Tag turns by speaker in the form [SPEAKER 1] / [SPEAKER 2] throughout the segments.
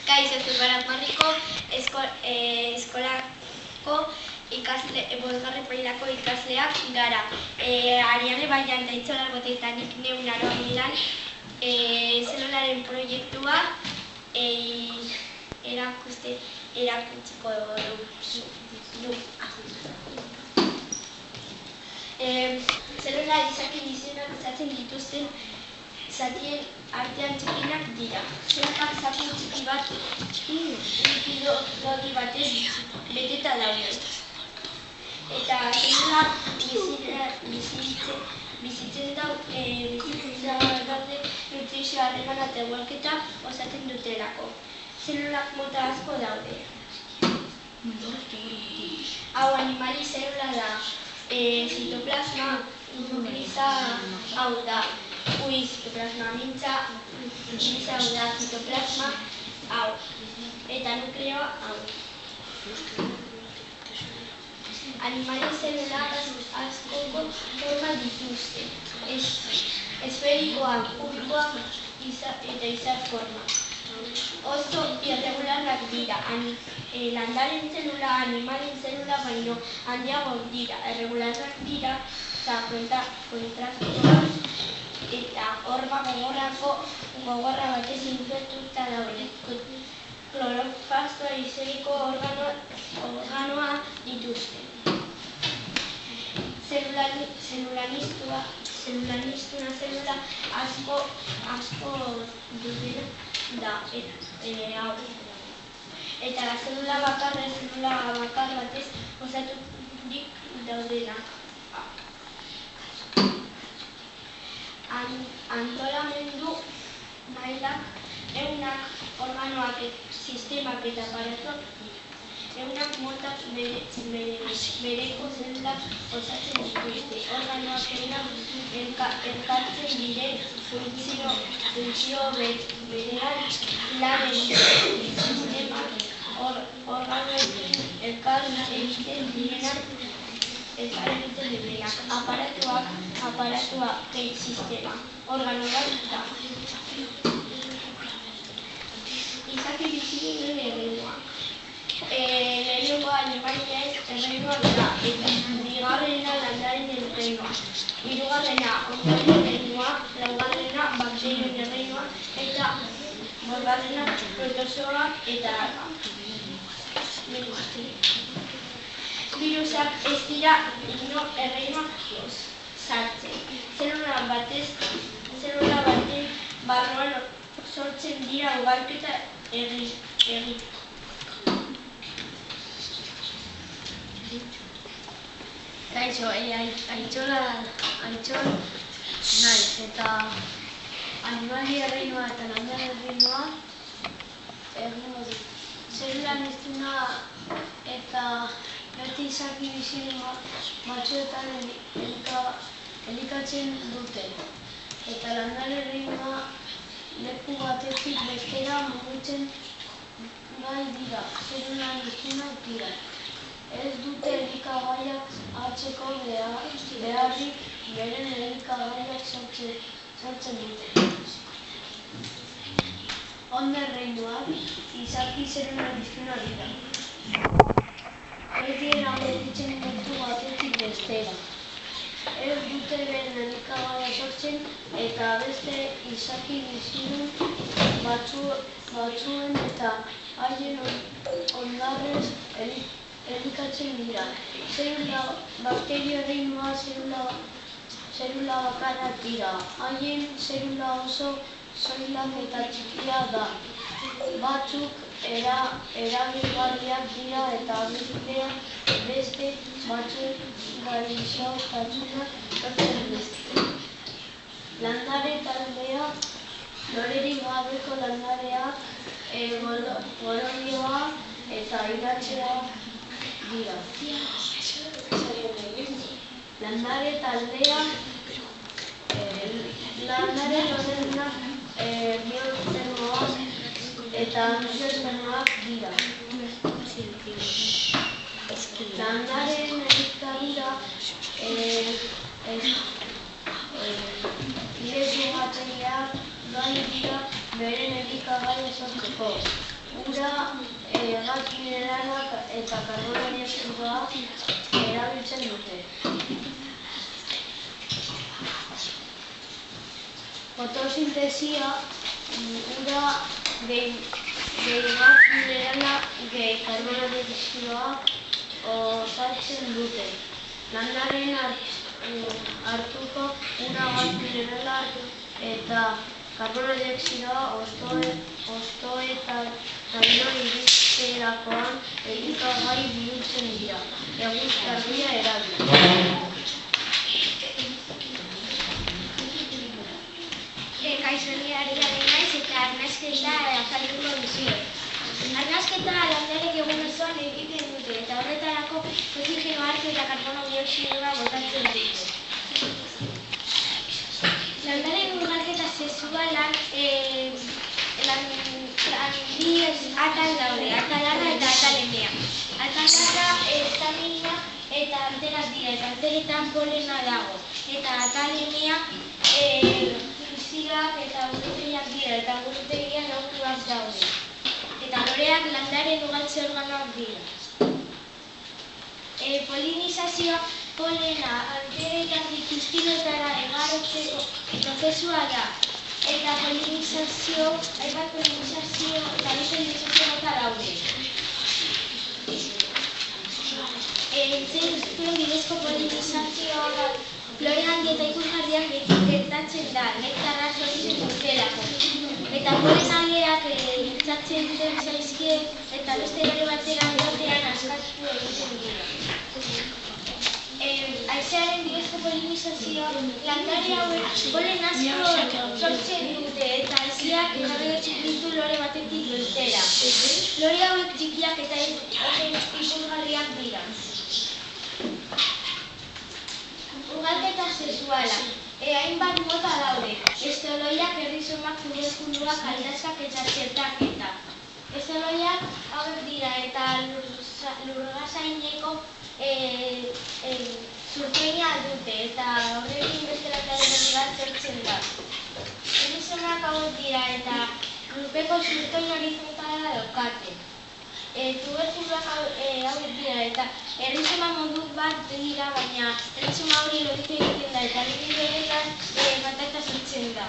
[SPEAKER 1] Kaixo Zubarazmarriko eskolako bosgarren mailako ikasleak gara. Ariane Baian eta Itxola Botetan nik neun aroa milan zelularen proiektua erakutsiko du. Zelula izaki bizionak izaten dituzten zatien artean txikienak dira. Zelulak zati txiki bat likido batez beteta daude. Eta zelulak bizitzen daude nutrizio harremana eta ugalketa osatzen dutelako. Zelulak mota asko daude. Hau animali zelula da. Zitoplasma, nukleiza hau da. Zitoplasma mintza, nukleiza hau da. Zitoplasma hau. Eta nukleoa hau. Animali zelula askoko forma dituzte. Esferikoak, kubikoak eta izar forma. Oso irregularrak dira. Landaren zelula, animalien zelula baino handiago dira. Irregularrak dira eta kontrastuak eta horma gogorra batez infektuta daude. Kloroplastoa izeneko organoa dituzte. Zelulanistuna zelula asko dutena da hau. Eta zelula bakar batez osaturik daudena. Antolamendu mailak ehunak organoak, sistemak eta aparatuak dira. Ehunak motak bereko zelulak osatzen dituzte. Organoak ehunak elkartzen diren funtzio berean lan sistemak organoekin elkar egiten direnak aparatua sistema organo bat da. Izaki bizidun erreinua. Lehenengoa animalien erreinua da, eta bigarrena landaren erreinua. Hirugarrena ondorien erreinua, laugarrena bakterien erreinua, eta bosgarrena protozoak eta virusak ez dira erreinuak sartzen. Zelula baten barruan sortzen dira ugalketa egiteko.
[SPEAKER 2] Kaixo, Aitxol naiz eta animali erreinua eta landare erreinua egingo dut. Zelulanistuna eta beti izaki bizidun batzuetan elikatzen dute. Eta landare erreinua leku batetik bestera mugitzen gai dira. Zelulanistunak dira. Ez dute elikagaiak hartzeko beharrik, beren elikagaiak sortzen dute. Onde erreinuak izaki zelulanistunak dira. Ez dira mugitzen leku batetik bestera. Ez dute beren elikagaia sortzen eta beste izaki bizidun batzuen eta haien ondarrez elikatzen dira. Bakterio erreinua zelula bakarrak dira. Haien zelula oso soilak eta txikia da. Batzuk erabilgarriak dira eta beste batzuk gaixotasunak sortzen dituzte. Landare taldea, lorerik gabeko landareak, gororioa eta iratxeak dira. Landare taldea, landare lorenak bihurtzenoak eta angiozenoak dira. Landaren elikadura iresugatzailea gai dira beren elikagaia sortzeko. Ura, gas mineralak eta karbono dioxidoa erabiltzen dute. Fotosintesia ura gehi gas minerala gehi karbono dioxidoa osatzen dute. Landaren hartuko ura, gas minerala eta karbono dioxidoa hostoetaino iristerakoan elikagai bihurtzen dira, eguzki argia erabiliz.
[SPEAKER 1] Kaixo, ni Ariane naiz eta arnasketa azalduko dizuet. Arnasketa landarek egun osoan egiten dute eta horretarako oxigeno hartu eta karbono dioxidoa botatzen dute. Landaren ugalketa sexualan bi atal daude, atalarra eta atalemea. Atalarra estamina eta antenak dira, eta anteletan polena dago. Eta atalemea fisiak eta gurutegiak dira, eta gurutegian ovuloak daude. Eta loreak landaren ugaltze organoak dira. Polinizazioa polena anteetatik iztilotara igarotzeko prozesua da. Eta polinizazio eta bipolinizazio mota daude. Zentzu bidezko polinizazioa flore handi eta ikusgarriak gertatzen da, nektarra sortzen dutelako. Eta polen handiak gertatzen duten zaizkie eta beste lore batean batean askatu egiten dira. Haizearen bidezko polinizazioa landare hauek polen asko sortzen dute eta haizeak jarraitzen ditu lore batetik bestera. Lore hauek txikiak eta ikusgarriak dira. Ugalketa sexuala. Hainbat mota daude. Estoloiak, errizomak, tuberkuluak, aldazkak eta txertaketa. Estoloiak hauek dira eta lurgasaineko zurtoina dute eta horrekin bestelataren bat zertzen da. Errizomak hauek dira eta lurpeko zurtoin horizontala daukate. Tuberkuluak hauek dira eta errizoma modu bat dira, baina errizoma hori loditu egiten da eta libide honetan patata sortzen da.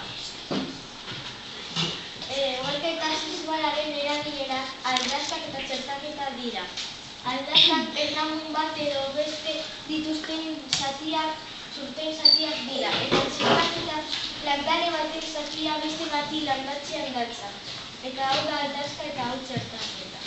[SPEAKER 1] Ugalketa sexualaren erabilera aldazkak eta txertaketa dira. Aldazkak ernamun bat edo beste dituzten zatiak, zurtoin zatiak dira. Eta txertaketak landare batek zatia beste bati landatzean datza. Eta hau da aldazka eta hau txertaketa.